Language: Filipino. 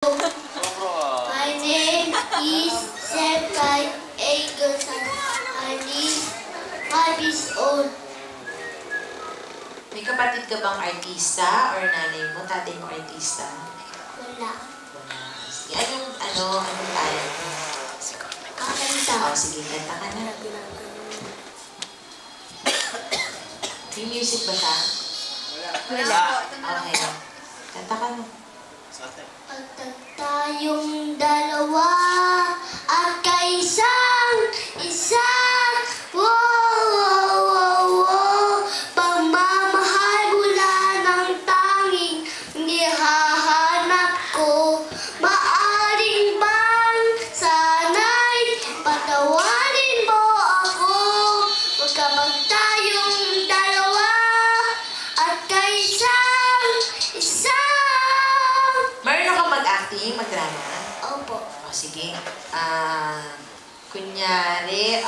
My name is Sergei Egerson. I am 5 years old. May kapatid ka bang artista or nanay mo, tatay mo artista? Wala. Sige, anong talent mo? Kakanta. Oh, sige, kanta ka na. May music ba siya? Wala. Okay. Kanta ka na. Pagtag tayong dalawa at kaisang isa. Wow, wow, wow, wow. Pagmamahal mula ng tanging nihahanap ko. Maaring bang sana'y patawarin mo ako. Magkabag tayong dalawa at kaisang isa. Meron ka mag-acting, mag-drama? Opo. O, sige. Kunyari,